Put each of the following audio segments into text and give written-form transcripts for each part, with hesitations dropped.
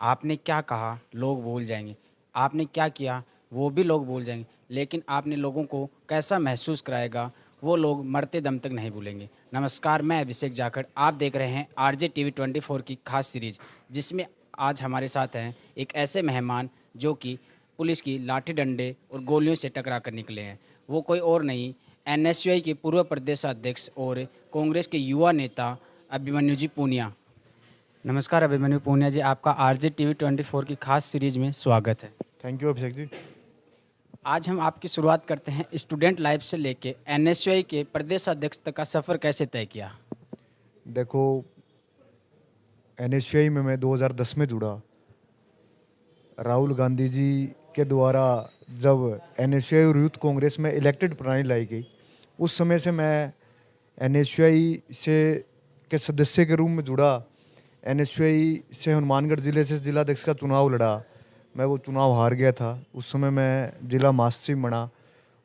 आपने क्या कहा लोग भूल जाएंगे, आपने क्या किया वो भी लोग भूल जाएंगे, लेकिन आपने लोगों को कैसा महसूस कराएगा वो लोग मरते दम तक नहीं भूलेंगे। नमस्कार, मैं अभिषेक जाखड़, आप देख रहे हैं आरजे टीवी 24 की खास सीरीज, जिसमें आज हमारे साथ हैं एक ऐसे मेहमान जो कि पुलिस की लाठी डंडे और गोलियों से टकरा कर निकले हैं। वो कोई और नहीं, एनएसयूआई के पूर्व प्रदेश अध्यक्ष और कांग्रेस के युवा नेता अभिमन्यु जी पूनिया। नमस्कार अभिमन्यु पूनिया जी, आपका आरजे टीवी 24 की खास सीरीज में स्वागत है। Thank you Abhishek ji. आज हम आपकी शुरुआत करते हैं स्टूडेंट लाइफ से लेके एनएसयूआई के प्रदेश अध्यक्ष तक का सफ़र कैसे तय किया। देखो, एनएसयूआई में मैं 2010 में जुड़ा। राहुल गांधी जी के द्वारा जब एनएसयूआई और यूथ कांग्रेस में इलेक्टेड प्रणाली लाई गई, उस समय से मैं एनएसयूआई से के सदस्य के रूप में जुड़ा। एनएसयूआई से हनुमानगढ़ ज़िले से जिलाध्यक्ष का चुनाव लड़ा। मैं वो चुनाव हार गया था। उस समय मैं जिला महासचिव बना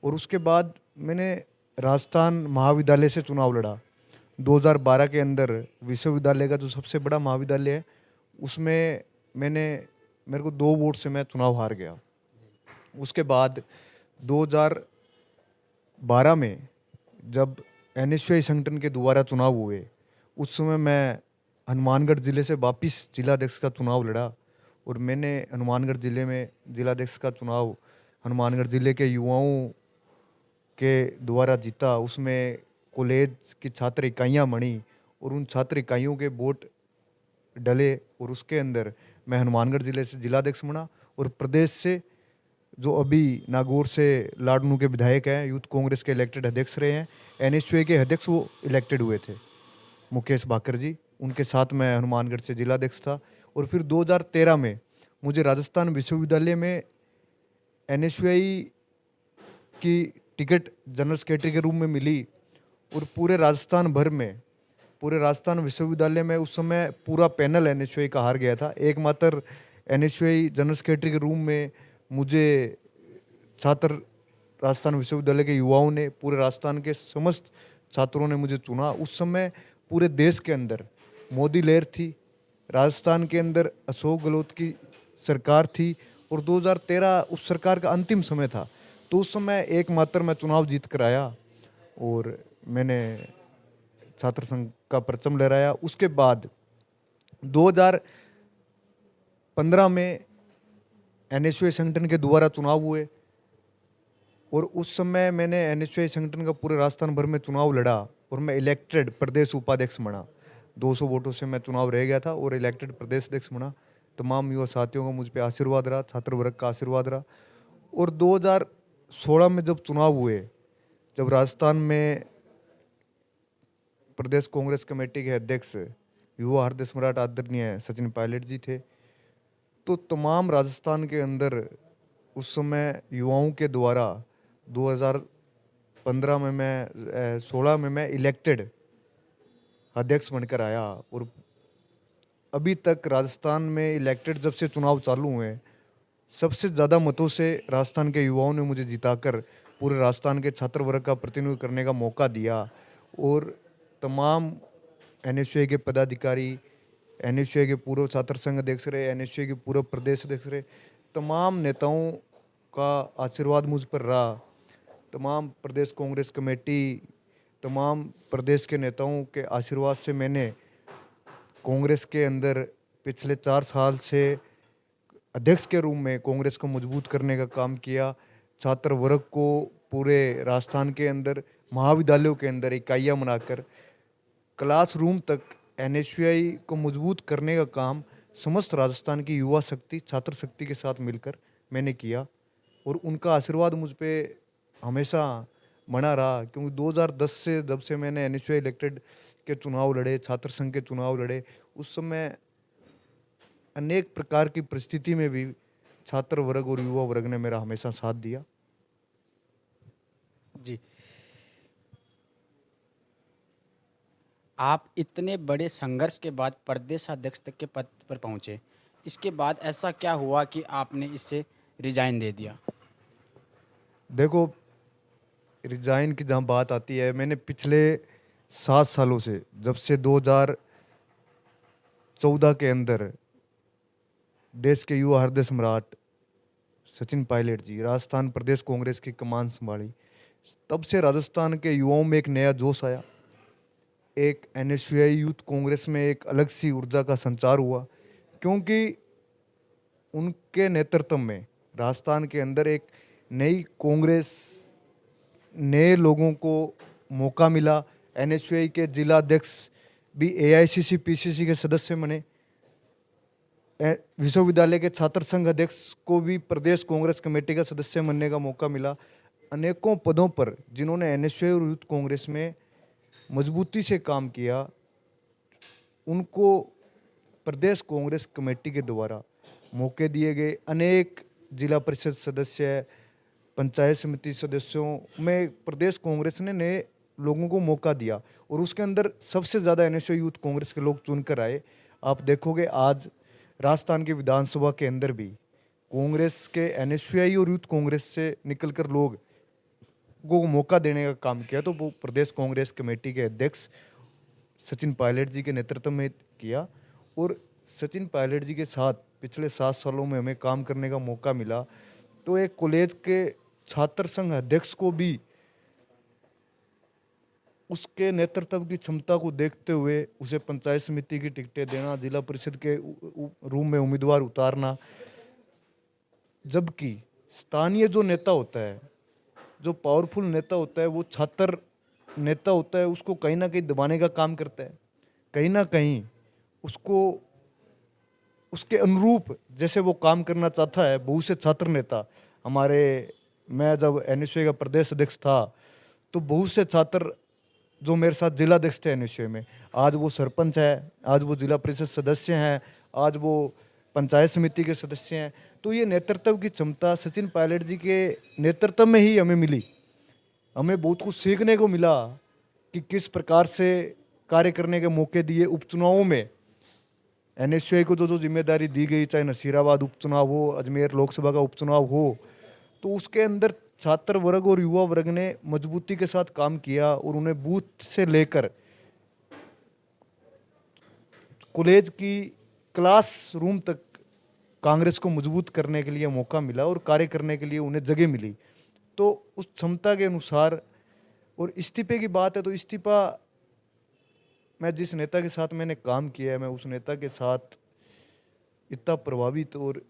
और उसके बाद मैंने राजस्थान महाविद्यालय से चुनाव लड़ा। 2012 के अंदर विश्वविद्यालय का जो सबसे बड़ा महाविद्यालय है, उसमें मेरे को 2 वोट से मैं चुनाव हार गया। उसके बाद 2012 में जब एनएसयूआई संगठन के दोबारा चुनाव हुए, उस समय मैं हनुमानगढ़ ज़िले से वापिस जिलाध्यक्ष का चुनाव लड़ा और मैंने हनुमानगढ़ ज़िले में जिलाध्यक्ष का चुनाव हनुमानगढ़ ज़िले के युवाओं के द्वारा जीता। उसमें कॉलेज की छात्र इकाइयाँ बनी और उन छात्र इकाइयों के वोट डले और उसके अंदर मैं हनुमानगढ़ ज़िले से जिलाध्यक्ष बना और प्रदेश से जो अभी नागौर से लाडनू के विधायक हैं, यूथ कांग्रेस के इलेक्टेड अध्यक्ष रहे हैं, एनएसयूआई के अध्यक्ष वो इलेक्टेड हुए थे, मुकेश भाकर जी। उनके साथ मैं हनुमानगढ़ से जिलाध्यक्ष था और फिर 2013 में मुझे राजस्थान विश्वविद्यालय में एनएसयूआई की टिकट जनरल सेक्रेटरी के रूप में मिली और पूरे राजस्थान विश्वविद्यालय में उस समय पूरा पैनल एनएसयूआई का हार गया था। एकमात्र एनएसयूआई जनरल सेक्रेटरी के रूप में मुझे छात्र राजस्थान विश्वविद्यालय के युवाओं ने, पूरे राजस्थान के समस्त छात्रों ने मुझे चुना। उस समय पूरे देश के अंदर मोदी लहर थी, राजस्थान के अंदर अशोक गहलोत की सरकार थी और 2013 उस सरकार का अंतिम समय था। तो उस समय एकमात्र मैं चुनाव जीत कर आया और मैंने छात्र संघ का परचम लहराया। उसके बाद 2015 में एनएसयूआई संगठन के दोबारा चुनाव हुए और उस समय मैंने एनएसयूआई संगठन का पूरे राजस्थान भर में चुनाव लड़ा और मैं इलेक्टेड प्रदेश उपाध्यक्ष बना। 200 वोटों से मैं चुनाव रह गया था और इलेक्टेड प्रदेश अध्यक्ष बना। तमाम युवा साथियों का मुझ पे आशीर्वाद रहा, छात्र वर्ग का आशीर्वाद रहा। और 2016 में जब चुनाव हुए, जब राजस्थान में प्रदेश कांग्रेस कमेटी के अध्यक्ष युवा हृदय सम्राट आदरणीय सचिन पायलट जी थे, तो तमाम राजस्थान के अंदर उस समय युवाओं के द्वारा 2015 में 16 में मैं इलेक्टेड अध्यक्ष बनकर आया और अभी तक राजस्थान में इलेक्टेड जब से चुनाव चालू हुए, सबसे ज़्यादा मतों से राजस्थान के युवाओं ने मुझे जिताकर पूरे राजस्थान के छात्र वर्ग का प्रतिनिधित्व करने का मौका दिया। और तमाम एनएसयूआई के पदाधिकारी, एनएसयूआई के पूर्व छात्र संघ अध्यक्ष रहे, एनएसयूआई के पूर्व प्रदेश अध्यक्ष रहे, तमाम नेताओं का आशीर्वाद मुझ पर रहा। तमाम प्रदेश कांग्रेस कमेटी, तमाम प्रदेश के नेताओं के आशीर्वाद से मैंने कांग्रेस के अंदर पिछले 4 साल से अध्यक्ष के रूप में कांग्रेस को मजबूत करने का काम किया। छात्र वर्ग को पूरे राजस्थान के अंदर महाविद्यालयों के अंदर इकाइयाँ बनाकर क्लासरूम तक एनएसयूआई को मजबूत करने का काम समस्त राजस्थान की युवा शक्ति, छात्र शक्ति के साथ मिलकर मैंने किया और उनका आशीर्वाद मुझ पे हमेशा बना रहा। क्योंकि 2010 से जब से मैंने एनएसयूआई इलेक्टेड के चुनाव लड़े, छात्र संघ के चुनाव लड़े, उस समय अनेक प्रकार की परिस्थिति में भी छात्र वर्ग और युवा वर्ग ने मेरा हमेशा साथ दिया। जी, आप इतने बड़े संघर्ष के बाद प्रदेश अध्यक्ष तक के पद पर पहुंचे, इसके बाद ऐसा क्या हुआ कि आपने इससे रिजाइन दे दिया। देखो, रिजाइन की जहाँ बात आती है, मैंने पिछले 7 सालों से, जब से 2014 के अंदर देश के युवा हृदय सम्राट सचिन पायलट जी राजस्थान प्रदेश कांग्रेस की कमान संभाली, तब से राजस्थान के युवाओं में एक नया जोश आया। एक एनएसयूआई यूथ कांग्रेस में एक अलग सी ऊर्जा का संचार हुआ, क्योंकि उनके नेतृत्व में राजस्थान के अंदर एक नई कांग्रेस, नए लोगों को मौका मिला। एनएसयूआई के जिला अध्यक्ष भी एआईसीसी पीसीसी के सदस्य बने। विश्वविद्यालय के छात्र संघ अध्यक्ष को भी प्रदेश कांग्रेस कमेटी का सदस्य बनने का मौका मिला। अनेकों पदों पर जिन्होंने एनएसयूआई और यूथ कांग्रेस में मजबूती से काम किया, उनको प्रदेश कांग्रेस कमेटी के द्वारा मौके दिए गए। अनेक जिला परिषद सदस्य, पंचायत समिति सदस्यों में प्रदेश कांग्रेस ने नए लोगों को मौका दिया और उसके अंदर सबसे ज़्यादा एनएसयूआई यूथ कांग्रेस के लोग चुनकर आए। आप देखोगे आज राजस्थान की विधानसभा के अंदर भी कांग्रेस के एनएसयूआई और यूथ कांग्रेस से निकलकर लोग को मौका देने का काम किया, तो वो प्रदेश कांग्रेस कमेटी के अध्यक्ष सचिन पायलट जी के नेतृत्व में किया। और सचिन पायलट जी के साथ पिछले 7 सालों में हमें काम करने का मौका मिला। तो एक कॉलेज के छात्र संघ अध्यक्ष को भी उसके नेतृत्व की क्षमता को देखते हुए उसे पंचायत समिति की टिकटें देना, जिला परिषद के रूम में उम्मीदवार उतारना। जबकि स्थानीय जो नेता होता है, जो पावरफुल नेता होता है, वो छात्र नेता होता है, उसको कहीं ना कहीं दबाने का काम करता है, कहीं ना कहीं उसको उसके अनुरूप जैसे वो काम करना चाहता है। बहुत से छात्र नेता मैं जब एनएसयूआई का प्रदेश अध्यक्ष था, तो बहुत से छात्र जो मेरे साथ जिला अध्यक्ष थे एनएसयूआई में, आज वो सरपंच है, आज वो जिला परिषद सदस्य हैं, आज वो पंचायत समिति के सदस्य हैं। तो ये नेतृत्व की क्षमता सचिन पायलट जी के नेतृत्व में ही हमें मिली। हमें बहुत कुछ सीखने को मिला कि किस प्रकार से कार्य करने के मौके दिए। उपचुनावों में एनएसयूआई को जो जिम्मेदारी दी गई, चाहे नसीराबाद उपचुनाव हो, अजमेर लोकसभा का उपचुनाव हो, तो उसके अंदर छात्र वर्ग और युवा वर्ग ने मजबूती के साथ काम किया और उन्हें बूथ से लेकर कॉलेज की क्लास रूम तक कांग्रेस को मजबूत करने के लिए मौका मिला और कार्य करने के लिए उन्हें जगह मिली। तो उस क्षमता के अनुसार, और इस्तीफे की बात है तो इस्तीफा, मैं जिस नेता के साथ मैंने काम किया है, मैं उस नेता के साथ इतना प्रभावित और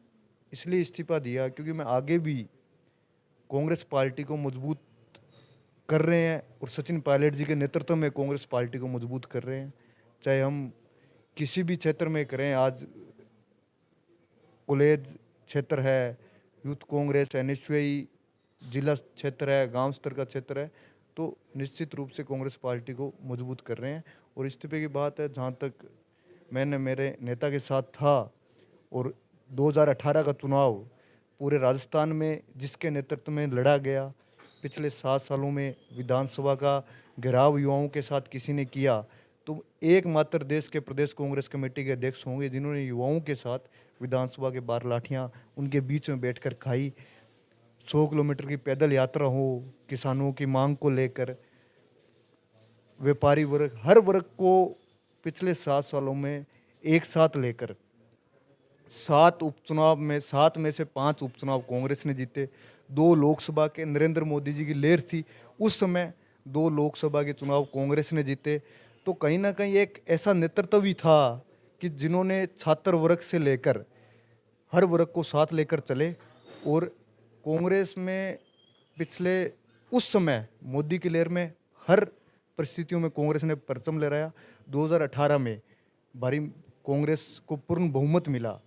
इसलिए इस्तीफा दिया क्योंकि मैं आगे भी कांग्रेस पार्टी को मजबूत कर रहे हैं और सचिन पायलट जी के नेतृत्व में कांग्रेस पार्टी को मजबूत कर रहे हैं। चाहे हम किसी भी क्षेत्र में करें, आज कॉलेज क्षेत्र है, यूथ कांग्रेस, एनएसयूआई जिला क्षेत्र है, गांव स्तर का क्षेत्र है, तो निश्चित रूप से कांग्रेस पार्टी को मजबूत कर रहे हैं। और इस्तीफे की बात है, जहाँ तक मैंने मेरे नेता के साथ था और 2018 का चुनाव पूरे राजस्थान में जिसके नेतृत्व में लड़ा गया, पिछले 7 सालों में विधानसभा का घेराव युवाओं के साथ किसी ने किया, तो एकमात्र देश के प्रदेश कांग्रेस कमेटी के अध्यक्ष होंगे जिन्होंने युवाओं के साथ विधानसभा के 12 लाठियाँ उनके बीच में बैठकर खाई। 100 किलोमीटर की पैदल यात्रा हो, किसानों की मांग को लेकर, व्यापारी वर्ग, हर वर्ग को पिछले 7 सालों में एक साथ लेकर 7 उपचुनाव में 7 में से 5 उपचुनाव कांग्रेस ने जीते। 2 लोकसभा के नरेंद्र मोदी जी की लहर थी, उस समय 2 लोकसभा के चुनाव कांग्रेस ने जीते। तो कहीं ना कहीं एक ऐसा नेतृत्व भी था कि जिन्होंने छात्र वर्ग से लेकर हर वर्ग को साथ लेकर चले। और कांग्रेस में पिछले उस समय मोदी की लहर में हर परिस्थितियों में कांग्रेस ने परचम लहराया। 2018 में भारी कांग्रेस को पूर्ण बहुमत मिला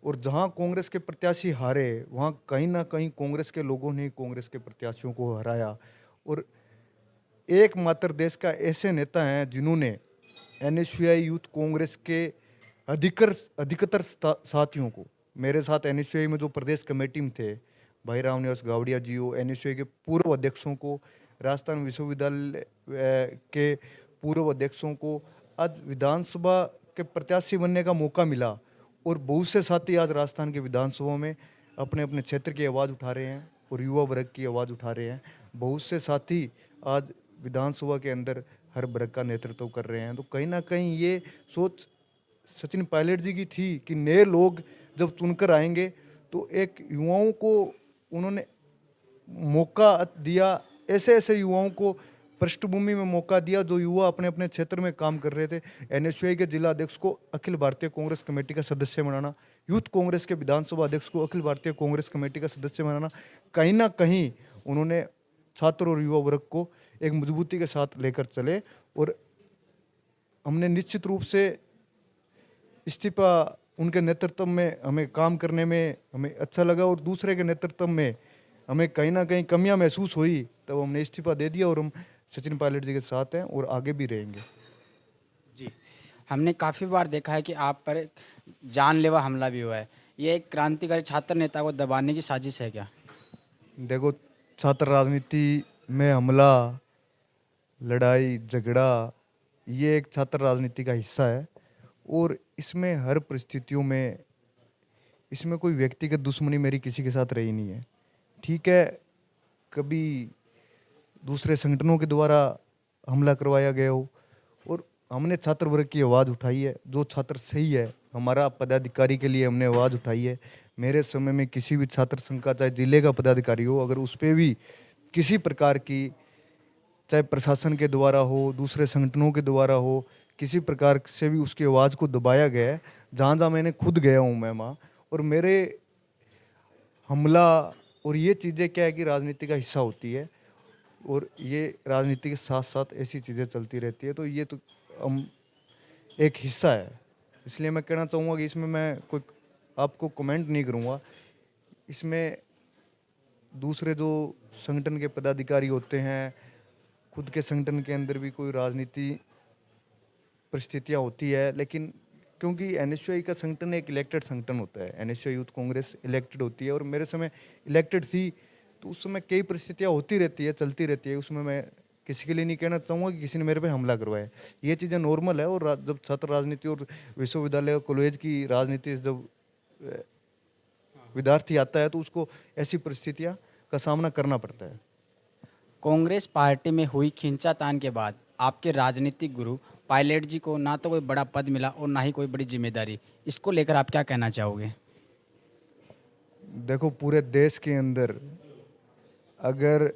और जहां कांग्रेस के प्रत्याशी हारे, वहां कहीं ना कहीं कांग्रेस के लोगों ने कांग्रेस के प्रत्याशियों को हराया। और एकमात्र देश का ऐसे नेता हैं जिन्होंने एनएसयूआई यूथ कांग्रेस के अधिकतर साथियों को, मेरे साथ एनएसयूआई में जो प्रदेश कमेटी में थे, भाई रामनिवास गावड़िया जी हो, एनएसयूआई के पूर्व अध्यक्षों को, राजस्थान विश्वविद्यालय के पूर्व अध्यक्षों को आज विधानसभा के प्रत्याशी बनने का मौका मिला। और बहुत से साथी आज राजस्थान के विधानसभा में अपने अपने क्षेत्र की आवाज़ उठा रहे हैं और युवा वर्ग की आवाज़ उठा रहे हैं। बहुत से साथी आज विधानसभा के अंदर हर वर्ग का नेतृत्व कर रहे हैं। तो कहीं ना कहीं ये सोच सचिन पायलट जी की थी कि नए लोग जब चुनकर आएंगे तो एक युवाओं को उन्होंने मौका दिया, ऐसे ऐसे युवाओं को पृष्ठभूमि में मौका दिया जो युवा अपने अपने क्षेत्र में काम कर रहे थे। एनएसयूआई के जिला अध्यक्ष को अखिल भारतीय कांग्रेस कमेटी का सदस्य बनाना, यूथ कांग्रेस के विधानसभा अध्यक्ष को अखिल भारतीय कांग्रेस कमेटी का सदस्य बनाना, कहीं ना कहीं उन्होंने छात्र और युवा वर्ग को एक मजबूती के साथ लेकर चले। और हमने निश्चित रूप से इस्तीफा उनके नेतृत्व में हमें काम करने में हमें अच्छा लगा, और दूसरे के नेतृत्व में हमें कहीं ना कहीं कमियां महसूस हुई, तब हमने इस्तीफा दे दिया और हम सचिन पायलट जी के साथ हैं और आगे भी रहेंगे। जी, हमने काफ़ी बार देखा है कि आप पर जानलेवा हमला भी हुआ है। ये एक क्रांतिकारी छात्र नेता को दबाने की साजिश है क्या? देखो, छात्र राजनीति में हमला, लड़ाई झगड़ा, ये एक छात्र राजनीति का हिस्सा है और इसमें हर परिस्थितियों में इसमें कोई व्यक्तिगत दुश्मनी मेरी किसी के साथ रही नहीं है। ठीक है, कभी दूसरे संगठनों के द्वारा हमला करवाया गया हो और हमने छात्र वर्ग की आवाज़ उठाई है, जो छात्र सही है हमारा पदाधिकारी के लिए हमने आवाज़ उठाई है। मेरे समय में किसी भी छात्र संघ का, चाहे जिले का पदाधिकारी हो, अगर उस पर भी किसी प्रकार की, चाहे प्रशासन के द्वारा हो, दूसरे संगठनों के द्वारा हो, किसी प्रकार से भी उसकी आवाज़ को दबाया गया है, जहाँ जहाँ मैंने खुद गया हूँ मैं वहाँ, और मेरे हमला और ये चीज़ें क्या है कि राजनीति का हिस्सा होती है और ये राजनीति के साथ साथ ऐसी चीज़ें चलती रहती है, तो ये तो हम एक हिस्सा है। इसलिए मैं कहना चाहूँगा कि इसमें मैं कोई आपको कमेंट नहीं करूँगा। इसमें दूसरे जो संगठन के पदाधिकारी होते हैं, खुद के संगठन के अंदर भी कोई राजनीति परिस्थितियाँ होती है, लेकिन क्योंकि एनएसयूआई का संगठन एक इलेक्टेड संगठन होता है, एनएसयूआई यूथ कांग्रेस इलेक्टेड होती है और मेरे समय इलेक्टेड थी, तो उस समय कई परिस्थितियाँ होती रहती है, चलती रहती है। उसमें मैं किसी के लिए नहीं कहना चाहूँगा कि किसी ने मेरे पे हमला करवाया है। ये चीज़ें नॉर्मल है। और जब छात्र राजनीति और विश्वविद्यालय कॉलेज की राजनीति जब विद्यार्थी आता है तो उसको ऐसी परिस्थितियाँ का सामना करना पड़ता है। कांग्रेस पार्टी में हुई खींचातान के बाद आपके राजनीतिक गुरु पायलट जी को ना तो कोई बड़ा पद मिला और ना ही कोई बड़ी जिम्मेदारी, इसको लेकर आप क्या कहना चाहोगे? देखो, पूरे देश के अंदर अगर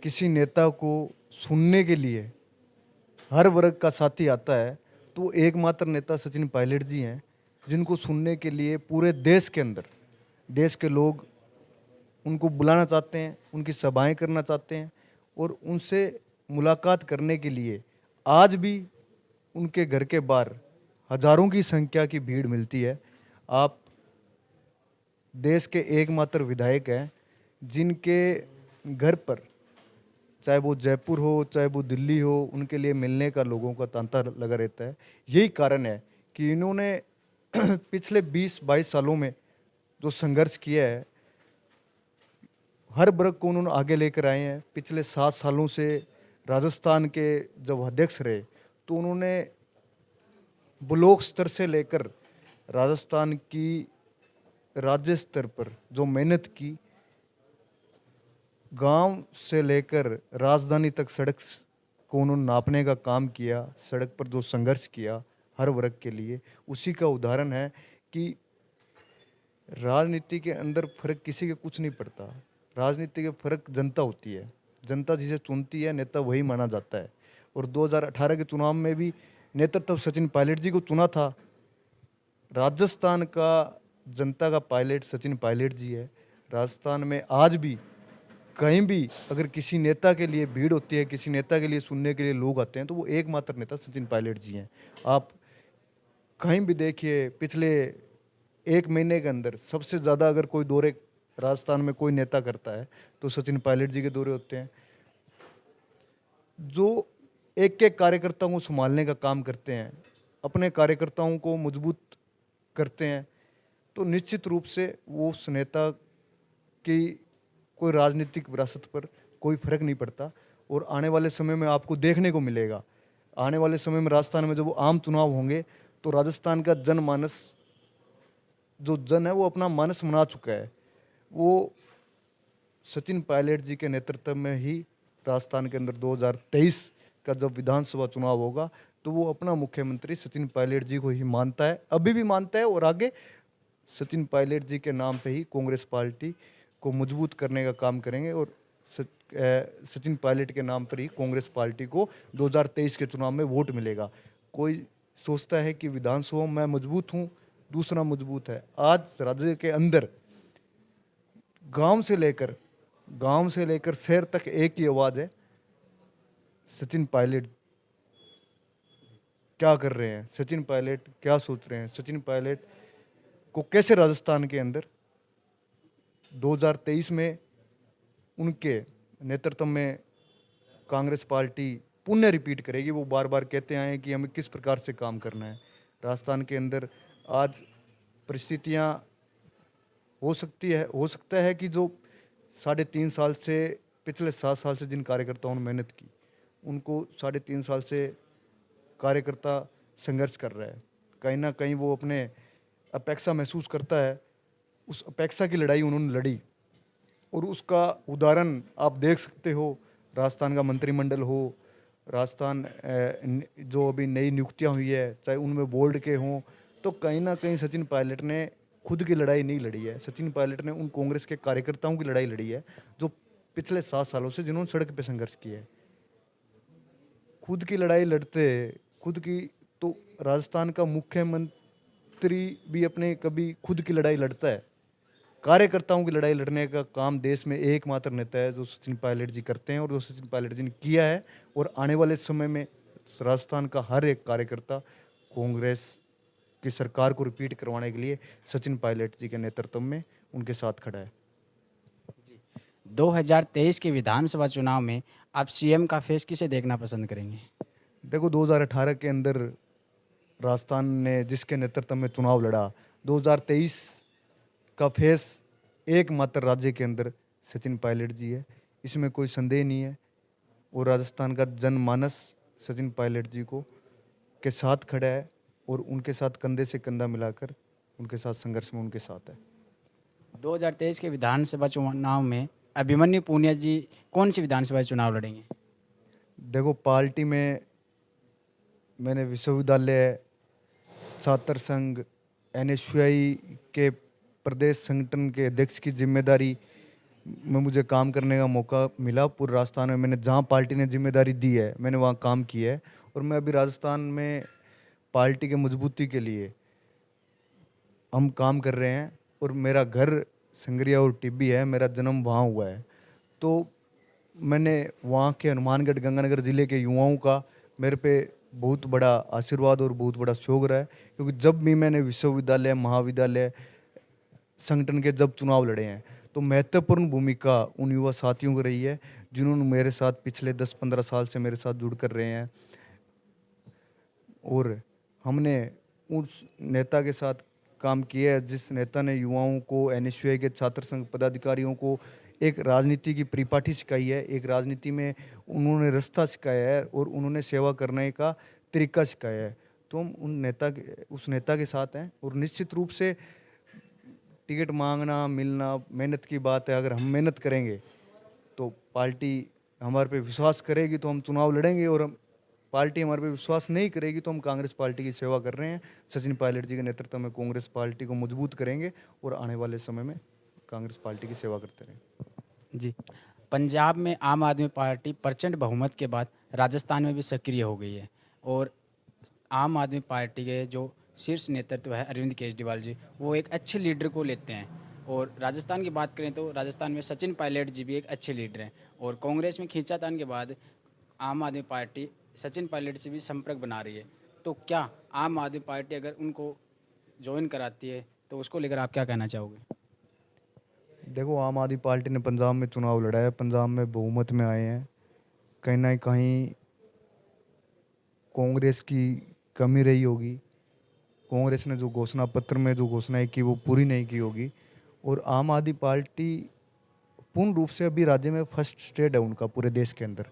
किसी नेता को सुनने के लिए हर वर्ग का साथी आता है तो एकमात्र नेता सचिन पायलट जी हैं, जिनको सुनने के लिए पूरे देश के अंदर देश के लोग उनको बुलाना चाहते हैं, उनकी सभाएं करना चाहते हैं और उनसे मुलाकात करने के लिए आज भी उनके घर के बाहर हजारों की संख्या की भीड़ मिलती है। आप देश के एकमात्र विधायक हैं जिनके घर पर, चाहे वो जयपुर हो चाहे वो दिल्ली हो, उनके लिए मिलने का लोगों का तांता लगा रहता है। यही कारण है कि इन्होंने पिछले 20-22 सालों में जो संघर्ष किया है, हर वर्ग को उन्होंने आगे लेकर आए हैं। पिछले 7 सालों से राजस्थान के जब अध्यक्ष रहे तो उन्होंने ब्लॉक स्तर से लेकर राजस्थान की राज्य स्तर पर जो मेहनत की, गांव से लेकर राजधानी तक सड़क को उन्होंने नापने का काम किया, सड़क पर जो संघर्ष किया हर वर्ग के लिए, उसी का उदाहरण है कि राजनीति के अंदर फर्क किसी के कुछ नहीं पड़ता। राजनीति के फर्क जनता होती है, जनता जिसे चुनती है नेता वही माना जाता है। और 2018 के चुनाव में भी नेतृत्व सचिन पायलट जी को चुना था। राजस्थान का जनता का पायलट सचिन पायलट जी है। राजस्थान में आज भी कहीं भी अगर किसी नेता के लिए भीड़ होती है, किसी नेता के लिए सुनने के लिए लोग आते हैं, तो वो एकमात्र नेता सचिन पायलट जी हैं। आप कहीं भी देखिए, पिछले 1 महीने के अंदर सबसे ज़्यादा अगर कोई दौरे राजस्थान में कोई नेता करता है तो सचिन पायलट जी के दौरे होते हैं, जो एक एक कार्यकर्ताओं को संभालने का काम करते हैं, अपने कार्यकर्ताओं को मजबूत करते हैं। तो निश्चित रूप से वो उस नेता की कोई राजनीतिक विरासत पर कोई फर्क नहीं पड़ता। और आने वाले समय में आपको देखने को मिलेगा, आने वाले समय में राजस्थान में जब वो आम चुनाव होंगे तो राजस्थान का जनमानस, जो जन है वो अपना मानस बना चुका है। वो सचिन पायलट जी के नेतृत्व में ही राजस्थान के अंदर 2023 का जब विधानसभा चुनाव होगा तो वो अपना मुख्यमंत्री सचिन पायलट जी को ही मानता है, अभी भी मानता है और आगे सचिन पायलट जी के नाम पे ही कांग्रेस पार्टी को मजबूत करने का काम करेंगे और सचिन पायलट के नाम पर ही कांग्रेस पार्टी को 2023 के चुनाव में वोट मिलेगा। कोई सोचता है कि विधानसभा में मैं मजबूत हूँ, दूसरा मजबूत है। आज राज्य के अंदर गांव से लेकर शहर तक एक ही आवाज़ है, सचिन पायलट क्या कर रहे हैं, सचिन पायलट क्या सोच रहे हैं, सचिन पायलट को कैसे राजस्थान के अंदर 2023 में उनके नेतृत्व में कांग्रेस पार्टी पुनः रिपीट करेगी। वो बार बार कहते आए हैं कि हमें किस प्रकार से काम करना है। राजस्थान के अंदर आज परिस्थितियां हो सकता है कि जो 3.5 साल से पिछले 7 साल से जिन कार्यकर्ताओं ने मेहनत की, उनको 3.5 साल से कार्यकर्ता संघर्ष कर रहा है। कहीं ना कहीं वो अपने अपेक्षा महसूस करता है, उस अपेक्षा की लड़ाई उन्होंने लड़ी और उसका उदाहरण आप देख सकते हो। राजस्थान का मंत्रिमंडल हो, राजस्थान जो अभी नई नियुक्तियां हुई है, चाहे उनमें बोर्ड के हों, तो कहीं ना कहीं सचिन पायलट ने खुद की लड़ाई नहीं लड़ी है। सचिन पायलट ने उन कांग्रेस के कार्यकर्ताओं की लड़ाई लड़ी है जो पिछले 7 सालों से जिन्होंने सड़क पे संघर्ष किया है। खुद की लड़ाई लड़ते खुद की, तो राजस्थान का मुख्यमंत्री भी अपने कभी खुद की लड़ाई लड़ता है। कार्यकर्ताओं की लड़ाई लड़ने का काम देश में एकमात्र नेता है जो सचिन पायलट जी करते हैं और जो सचिन पायलट जी ने किया है। और आने वाले समय में राजस्थान का हर एक कार्यकर्ता कांग्रेस की सरकार को रिपीट करवाने के लिए सचिन पायलट जी के नेतृत्व में उनके साथ खड़ा है। 2023 के विधानसभा चुनाव में आप सीएम का फेस किसे देखना पसंद करेंगे? देखो, 2018 के अंदर राजस्थान ने जिसके नेतृत्व में चुनाव लड़ा, 2023 का फेस एकमात्र राज्य के अंदर सचिन पायलट जी है, इसमें कोई संदेह नहीं है। और राजस्थान का जनमानस सचिन पायलट जी को के साथ खड़ा है और उनके साथ कंधे से कंधा मिलाकर उनके साथ संघर्ष में उनके साथ है। 2023 के विधानसभा चुनाव में अभिमन्यु पुनिया जी कौन सी विधानसभा चुनाव लड़ेंगे? देखो, पार्टी में मैंने विश्वविद्यालय, छात्र संघ, एनएसयूआई के प्रदेश संगठन के अध्यक्ष की जिम्मेदारी में मुझे काम करने का मौका मिला। पूरे राजस्थान में मैंने जहाँ पार्टी ने जिम्मेदारी दी है मैंने वहाँ काम किया है। और मैं अभी राजस्थान में पार्टी के मजबूती के लिए हम काम कर रहे हैं। और मेरा घर संगरिया और टिब्बी है, मेरा जन्म वहाँ हुआ है। तो मैंने वहाँ के हनुमानगढ़ गंगानगर ज़िले के युवाओं का मेरे पे बहुत बड़ा आशीर्वाद और बहुत बड़ा सहयोग रहा है। क्योंकि जब भी मैंने विश्वविद्यालय, महाविद्यालय संगठन के जब चुनाव लड़े हैं तो महत्वपूर्ण भूमिका उन युवा साथियों को रही है जिन्होंने मेरे साथ पिछले 10-15 साल से मेरे साथ जुड़ कर रहे हैं। और हमने उस नेता के साथ काम किया है जिस नेता ने युवाओं को, एनएसयूआई के छात्र संघ पदाधिकारियों को एक राजनीति की परिपाटी सिखाई है, एक राजनीति में उन्होंने रास्ता सिखाया है और उन्होंने सेवा करने का तरीका सिखाया है। तो हम उस नेता के साथ हैं। और निश्चित रूप से टिकट मांगना मिलना मेहनत की बात है। अगर हम मेहनत करेंगे तो पार्टी हमारे पे विश्वास करेगी तो हम चुनाव लड़ेंगे, और हम पार्टी हमारे पे विश्वास नहीं करेगी तो हम कांग्रेस पार्टी की सेवा कर रहे हैं। सचिन पायलट जी के नेतृत्व में कांग्रेस पार्टी को मजबूत करेंगे और आने वाले समय में कांग्रेस पार्टी की सेवा करते रहेंगे। जी, पंजाब में आम आदमी पार्टी प्रचंड बहुमत के बाद राजस्थान में भी सक्रिय हो गई है और आम आदमी पार्टी के जो शीर्ष नेतृत्व है अरविंद केजरीवाल जी, वो एक अच्छे लीडर को लेते हैं। और राजस्थान की बात करें तो राजस्थान में सचिन पायलट जी भी एक अच्छे लीडर हैं। और कांग्रेस में खींचातान के बाद आम आदमी पार्टी सचिन पायलट से भी संपर्क बना रही है। तो क्या आम आदमी पार्टी अगर उनको ज्वाइन कराती है तो उसको लेकर आप क्या कहना चाहोगे? देखो, आम आदमी पार्टी ने पंजाब में चुनाव लड़ा है, पंजाब में बहुमत में आए हैं। कहीं ना कहीं कांग्रेस की कमी रही होगी, कांग्रेस ने जो घोषणा पत्र में जो घोषणाएं की वो पूरी नहीं की होगी। और आम आदमी पार्टी पूर्ण रूप से अभी राज्य में फर्स्ट स्टेट है उनका पूरे देश के अंदर,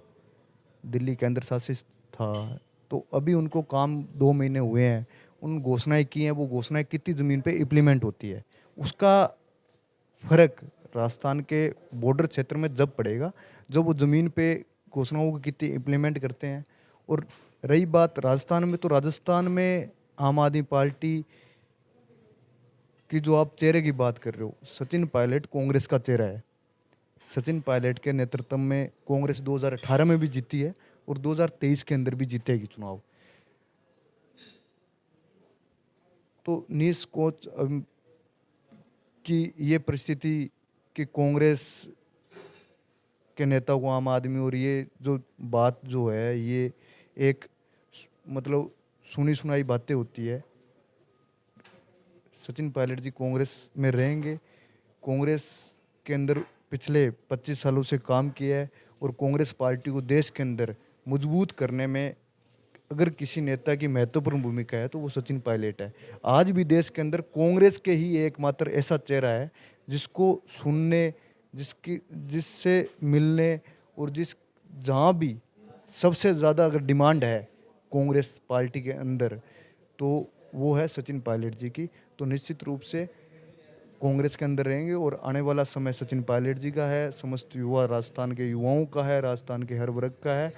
दिल्ली केंद्र शासित था। तो अभी उनको काम 2 महीने हुए हैं, उन घोषणाएं की हैं, वो घोषणाएं कितनी ज़मीन पे इम्प्लीमेंट होती है उसका फर्क राजस्थान के बॉर्डर क्षेत्र में जब पड़ेगा, जब वो ज़मीन पे घोषणाओं को कितनी इम्प्लीमेंट करते हैं। और रही बात राजस्थान में, तो राजस्थान में आम आदमी पार्टी कि जो आप चेहरे की बात कर रहे हो, सचिन पायलट कांग्रेस का चेहरा है। सचिन पायलट के नेतृत्व में कांग्रेस 2018 में भी जीती है और 2023 के अंदर भी जीतेगी चुनाव। तो निष्कोच की ये परिस्थिति कि कांग्रेस के नेता को आम आदमी, और ये जो बात जो है ये एक मतलब सुनी सुनाई बातें होती है। सचिन पायलट जी कांग्रेस में रहेंगे। कांग्रेस के अंदर पिछले 25 सालों से काम किया है और कांग्रेस पार्टी को देश के अंदर मजबूत करने में अगर किसी नेता की महत्वपूर्ण भूमिका है तो वो सचिन पायलट है। आज भी देश के अंदर कांग्रेस के ही एकमात्र ऐसा चेहरा है जिसको सुनने, जिससे मिलने और जहाँ भी सबसे ज़्यादा अगर डिमांड है कांग्रेस पार्टी के अंदर तो वो है सचिन पायलट जी की। तो निश्चित रूप से कांग्रेस के अंदर रहेंगे और आने वाला समय सचिन पायलट जी का है, समस्त युवा राजस्थान के युवाओं का है, राजस्थान के हर वर्ग का है।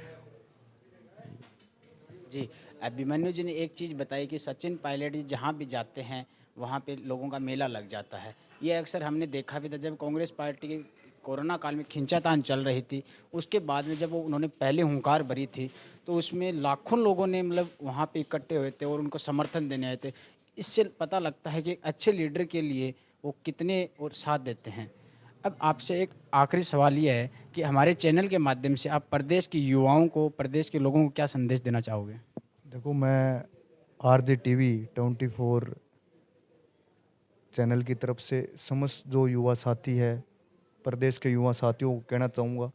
जी, अभिमन्यु जी ने एक चीज़ बताई कि सचिन पायलट जी जहाँ भी जाते हैं वहाँ पे लोगों का मेला लग जाता है। ये अक्सर हमने देखा भी था जब कांग्रेस पार्टी की कोरोना काल में खींचातान चल रही थी, उसके बाद में जब वो उन्होंने पहले हुंकार भरी थी तो उसमें लाखों लोगों ने मतलब वहाँ पे इकट्ठे हुए थे और उनको समर्थन देने आए थे। इससे पता लगता है कि अच्छे लीडर के लिए वो कितने और साथ देते हैं। अब आपसे एक आखिरी सवाल ये है कि हमारे चैनल के माध्यम से आप प्रदेश के युवाओं को, प्रदेश के लोगों को क्या संदेश देना चाहोगे? देखो, मैं आरजे टीवी 24 चैनल की तरफ से समस्त जो युवा साथी है, प्रदेश के युवा साथियों को कहना चाहूँगा,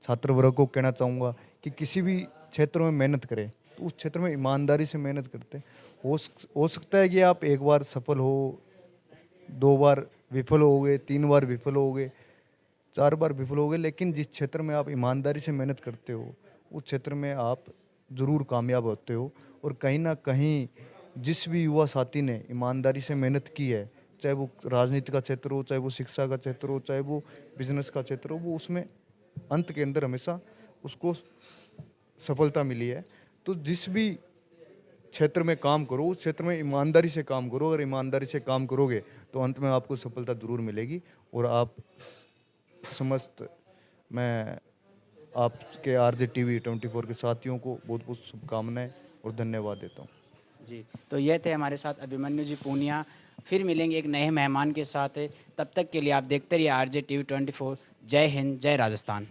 छात्र वर्ग को कहना चाहूँगा कि किसी भी क्षेत्र में मेहनत करें तो उस क्षेत्र में ईमानदारी से मेहनत करते हैं। हो सकता है कि आप एक बार सफल हो, 2 बार विफल हो गए, 3 बार विफल हो गए, 4 बार विफल हो गए, लेकिन जिस क्षेत्र में आप ईमानदारी से मेहनत करते हो उस क्षेत्र में आप ज़रूर कामयाब होते हो। और कहीं ना कहीं जिस भी युवा साथी ने ईमानदारी से मेहनत की है, चाहे वो राजनीति का क्षेत्र हो, चाहे वो शिक्षा का क्षेत्र हो, चाहे वो बिजनेस का क्षेत्र हो, वो उसमें अंत के अंदर हमेशा उसको सफलता मिली है। तो जिस भी क्षेत्र में काम करो उस क्षेत्र में ईमानदारी से काम करो। अगर ईमानदारी से काम करोगे तो अंत में आपको सफलता जरूर मिलेगी। और आप समस्त, मैं आपके आरजे टीवी 24 के साथियों को बहुत बहुत शुभकामनाएं और धन्यवाद देता हूँ। जी, तो ये थे हमारे साथ अभिमन्यु जी पूनिया। फिर मिलेंगे एक नए मेहमान के साथ। तब तक के लिए आप देखते रहिए आरजे टीवी 24। जय हिंद, जय राजस्थान।